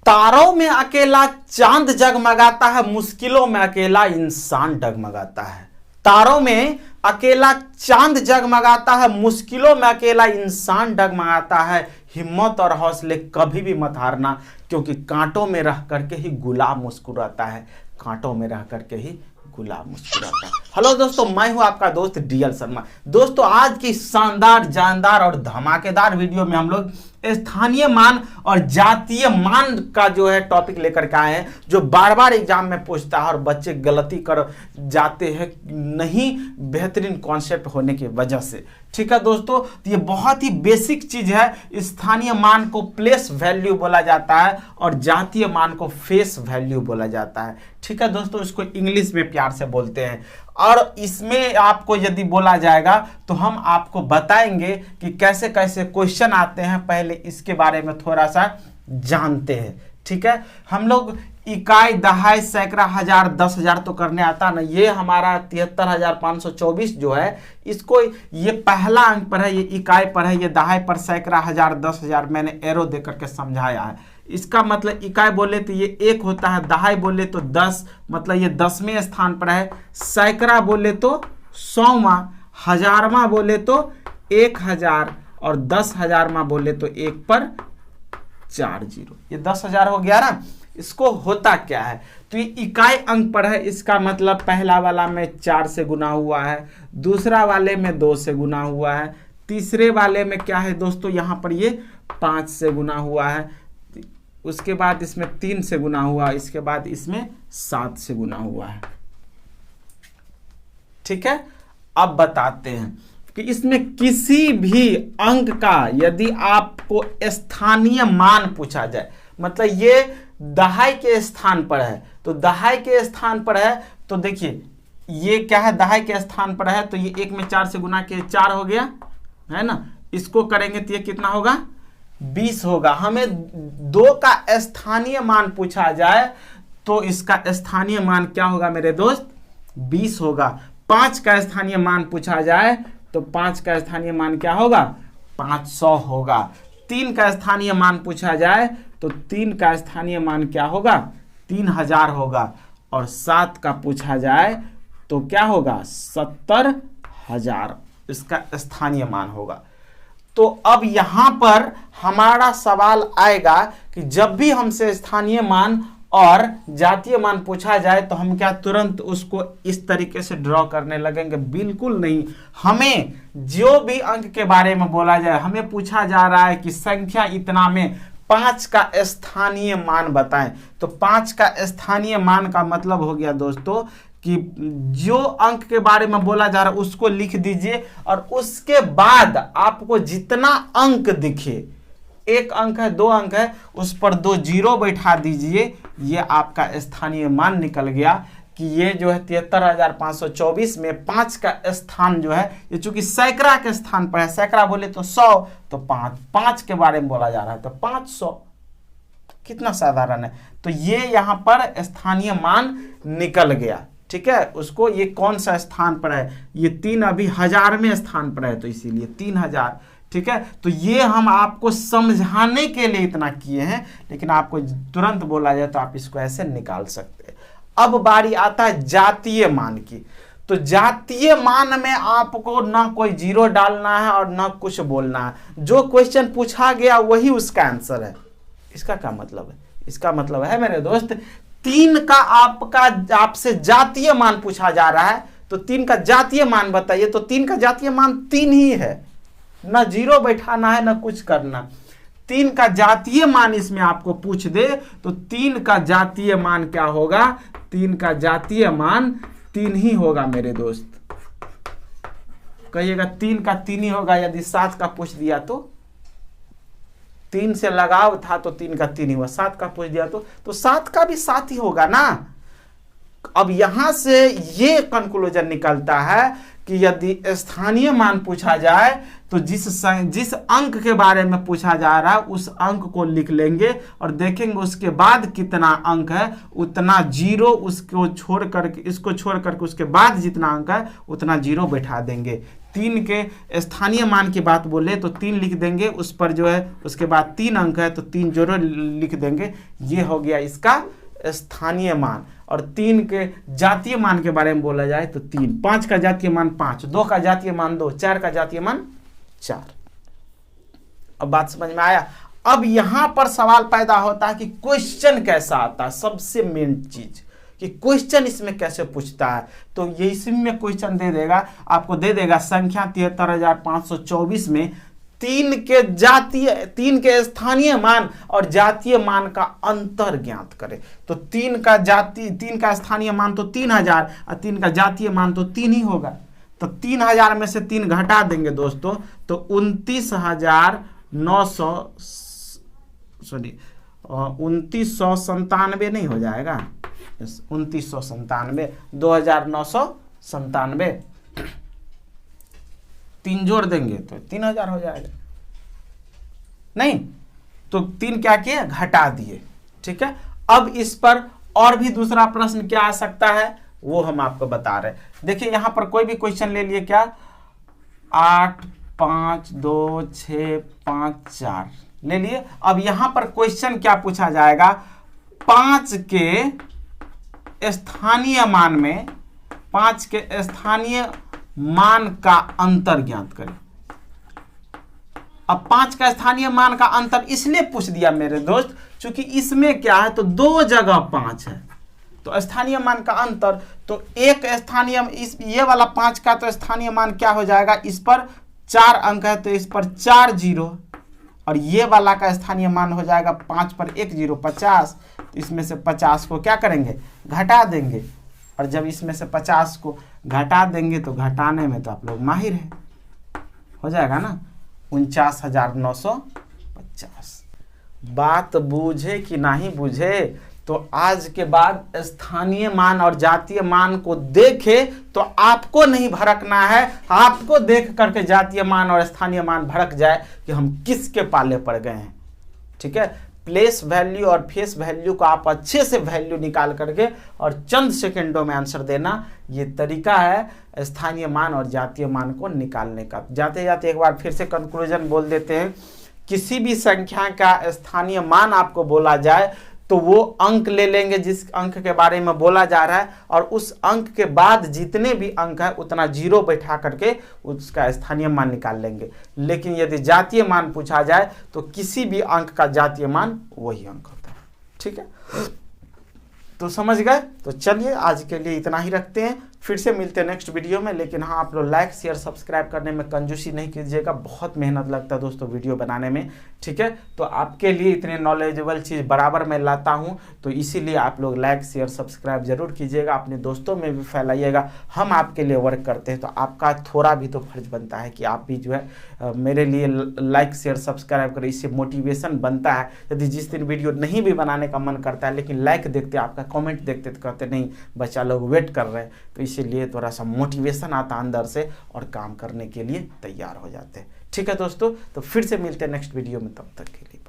तारों में अकेला चांद जगमगाता है, मुश्किलों में अकेला इंसान डगमगाता है। तारों में अकेला चांद जगमगाता है, मुश्किलों में अकेला इंसान डगमगाता है। हिम्मत और हौसले कभी भी मत हारना, क्योंकि कांटों में रह करके ही गुलाब मुस्कुराता है। कांटों में रह करके ही गुलाब मुस्कुराता है। हेलो दोस्तों, मैं हूं आपका दोस्त डीएल शर्मा। दोस्तों, आज की शानदार, जानदार और धमाकेदार वीडियो में हम लोग स्थानीय मान और जातीय मान का जो है टॉपिक लेकर के आए हैं, जो बार बार एग्जाम में पूछता है और बच्चे गलती कर जाते हैं नहीं बेहतरीन कॉन्सेप्ट होने की वजह से। ठीक है दोस्तों, तो ये बहुत ही बेसिक चीज है। स्थानीय मान को प्लेस वैल्यू बोला जाता है और जातीय मान को फेस वैल्यू बोला जाता है। ठीक है दोस्तों, इसको इंग्लिश में प्यार से बोलते हैं। और इसमें आपको यदि बोला जाएगा तो हम आपको बताएंगे कि कैसे कैसे क्वेश्चन आते हैं। पहले इसके बारे में थोड़ा सा जानते हैं। ठीक है, हम लोग इकाई, दहाई, सैकड़ा, हजार, 10,000 तो करने आता ना। ये हमारा 73,524 जो है, इसको ये पहला अंक पर है, ये इकाई पर है, ये दहाई पर, सैकड़ा, हजार, 10,000 मैंने एरो दे करके समझाया है। इसका मतलब इकाई बोले तो ये 1 होता है, दहाई बोले तो 10, मतलब ये 10वें स्थान पर है। सैकड़ा बोले तो 100वां, हजारवां बोले तो 1000 और 10,000वां बोले तो 1 पर 4 जीरो, ये 10,000 हो गया ना। इसको होता क्या है, तो ये इकाई अंक पर है, इसका मतलब पहला वाला में 4 से गुना हुआ है, दूसरा वाले में 2 से गुना हुआ है, तीसरे वाले में क्या है दोस्तों, यहाँ पर ये 5 से गुना हुआ है, उसके बाद इसमें 3 से गुना हुआ, इसके बाद इसमें 7 से गुना हुआ है। ठीक है, अब बताते हैं कि इसमें किसी भी अंक का यदि आपको स्थानीय मान पूछा जाए, मतलब ये दहाई के स्थान पर है, तो दहाई के स्थान पर है, तो देखिए ये क्या है, दहाई के स्थान पर है, तो ये 1 में 4 से गुना के 4 हो गया है ना। इसको करेंगे तो ये कितना होगा, 20 होगा। हमें 2 का स्थानीय मान पूछा जाए तो इसका स्थानीय मान क्या होगा मेरे दोस्त, 20 होगा। 5 का स्थानीय मान पूछा जाए तो 5 का स्थानीय मान क्या होगा, 500 होगा। 3 का स्थानीय मान पूछा जाए तो 3 का स्थानीय मान क्या होगा, 3000 होगा। और 7 का पूछा जाए तो क्या होगा, 70,000 इसका स्थानीय मान होगा। तो अब यहां पर हमारा सवाल आएगा कि जब भी हमसे स्थानीय मान और जातीय मान पूछा जाए तो हम क्या तुरंत उसको इस तरीके से ड्रॉ करने लगेंगे, बिल्कुल नहीं। हमें जो भी अंक के बारे में बोला जाए, हमें पूछा जा रहा है कि संख्या इतना में 5 का स्थानीय मान बताएं, तो 5 का स्थानीय मान का मतलब हो गया दोस्तों कि जो अंक के बारे में बोला जा रहा है उसको लिख दीजिए, और उसके बाद आपको जितना अंक दिखे, 1 अंक है, 2 अंक है, उस पर 2 जीरो बैठा दीजिए। ये आपका स्थानीय मान निकल गया कि ये जो है 73,524 में 5 का स्थान जो है, ये चूंकि सैकड़ा के स्थान पर है, सैकड़ा बोले तो 100, तो 5 के बारे में बोला जा रहा है तो 500, कितना साधारण है। तो ये यहाँ पर स्थानीय मान निकल गया। ठीक है, उसको ये कौन सा स्थान पर है, ये 3 अभी 1000वें स्थान पर है, तो इसीलिए 3000। ठीक है, तो ये हम आपको समझाने के लिए इतना किए हैं, लेकिन आपको तुरंत बोला जाए तो आप इसको ऐसे निकाल सकते हैं। अब बारी आता है जातीय मान की। तो जातीय मान में आपको ना कोई जीरो डालना है और ना कुछ बोलना है, जो क्वेश्चन पूछा गया वही उसका आंसर है। इसका क्या मतलब है, इसका मतलब है मेरे दोस्त 3 का आपसे जातीय मान पूछा जा रहा है, तो 3 का जातीय मान बताइए, तो 3 का जातीय मान 3 ही है, ना जीरो बैठाना है ना कुछ करना। 3 का जातीय मान इसमें आपको पूछ दे तो 3 का जातीय मान क्या होगा, 3 का जातीय मान 3 ही होगा मेरे दोस्त। कहिएगा 3 का 3 ही होगा। यदि 7 का पूछ दिया तो 3 से लगाव था तो 3 का 3 ही हुआ, 7 का पूछ दिया तो 7 का भी 7 ही होगा ना। अब यहां से ये कंक्लूजन निकलता है कि यदि स्थानीय मान पूछा जाए तो जिस अंक के बारे में पूछा जा रहा है उस अंक को लिख लेंगे और देखेंगे उसके बाद कितना अंक है, उतना जीरो उसको छोड़ करके, इसको छोड़ करके उसके बाद जितना अंक है उतना जीरो बैठा देंगे। 3 के स्थानीय मान की बात बोले तो 3 लिख देंगे, उस पर जो है उसके बाद 3 अंक है तो 3 जोड़ो लिख देंगे। ये हो गया इसका स्थानीय मान। और 3 के जातीय मान के बारे में बोला जाए तो 3, 5 का जातीय मान 5, 2 का जातीय मान 2, 4 का जातीय मान 4। अब बात समझ में आया। अब यहां पर सवाल पैदा होता है कि क्वेश्चन कैसा आता है, सबसे मेन चीज कि क्वेश्चन इसमें कैसे पूछता है। तो ये इसमें क्वेश्चन दे देगा, आपको दे देगा संख्या 73,524 में 3 के स्थानीय मान और जातीय मान का अंतर ज्ञात करें। तो 3 का स्थानीय मान तो 3000 और 3 का जातीय मान तो 3 ही होगा। तो 3000 में से 3 घटा देंगे दोस्तों तो 2997 नहीं हो जाएगा, 2997, 2997, 3 जोड़ देंगे तो 3000 हो जाएगा। नहीं तो 3 क्या किए, घटा दिए। ठीक है, अब इस पर और भी दूसरा प्रश्न क्या आ सकता है वो हम आपको बता रहे हैं। देखिए यहां पर कोई भी क्वेश्चन ले लिए, क्या 8 5 2 6 5 4 ले लिए। अब यहां पर क्वेश्चन क्या पूछा जाएगा, 5 के स्थानीय मान में 5 के स्थानीय मान का अंतर ज्ञात करें। अब 5 का स्थानीय मान का अंतर इसलिए पूछ दिया मेरे दोस्त, क्योंकि इसमें क्या है तो 2 जगह 5 है तो स्थानीय मान का अंतर, तो एक स्थानीय ये वाला 5 का तो स्थानीय मान क्या हो जाएगा, इस पर 4 अंक है तो इस पर 4 जीरो, और ये वाला का स्थानीय मान हो जाएगा 5 पर 1 जीरो 50। तो इसमें से 50 को क्या करेंगे, घटा देंगे। और जब इसमें से 50 को घटा देंगे तो घटाने में तो आप लोग माहिर हैं, हो जाएगा ना 49,950। बात बूझे कि नहीं बूझे, तो आज के बाद स्थानीय मान और जातीय मान को देखे तो आपको नहीं भड़कना है, आपको देख करके जातीय मान और स्थानीय मान भड़क जाए कि हम किसके पाले पड़ गए हैं। ठीक है, प्लेस वैल्यू और फेस वैल्यू को आप अच्छे से वैल्यू निकाल करके और चंद सेकंडों में आंसर देना, ये तरीका है स्थानीय मान और जातीय मान को निकालने का। जाते जाते एक बार फिर से कंक्लूजन बोल देते हैं, किसी भी संख्या का स्थानीय मान आपको बोला जाए तो वो अंक ले लेंगे जिस अंक के बारे में बोला जा रहा है, और उस अंक के बाद जितने भी अंक है उतना जीरो बैठा करके उसका स्थानीय मान निकाल लेंगे। लेकिन यदि जातीय मान पूछा जाए तो किसी भी अंक का जातीय मान वही अंक होता है। ठीक है, तो समझ गए। तो चलिए आज के लिए इतना ही रखते हैं, फिर से मिलते हैं नेक्स्ट वीडियो में। लेकिन हाँ, आप लोग लाइक शेयर सब्सक्राइब करने में कंजूसी नहीं कीजिएगा, बहुत मेहनत लगता है दोस्तों वीडियो बनाने में। ठीक है, तो आपके लिए इतने नॉलेजेबल चीज़ बराबर मैं लाता हूँ, तो इसीलिए आप लोग लाइक शेयर सब्सक्राइब जरूर कीजिएगा, अपने दोस्तों में भी फैलाइएगा। हम आपके लिए वर्क करते हैं तो आपका थोड़ा भी तो फर्ज बनता है कि आप भी जो है मेरे लिए लाइक शेयर सब्सक्राइब करें, इससे मोटिवेशन बनता है। यदि जिस दिन वीडियो नहीं भी बनाने का मन करता है लेकिन लाइक देखते, आपका कमेंट देखते तो कहते नहीं बच्चा लोग वेट कर रहे हैं, तो इसीलिए थोड़ा सा मोटिवेशन आता अंदर से और काम करने के लिए तैयार हो जाते हैं। ठीक है दोस्तों, तो फिर से मिलते हैं नेक्स्ट वीडियो में, तब तक के लिए।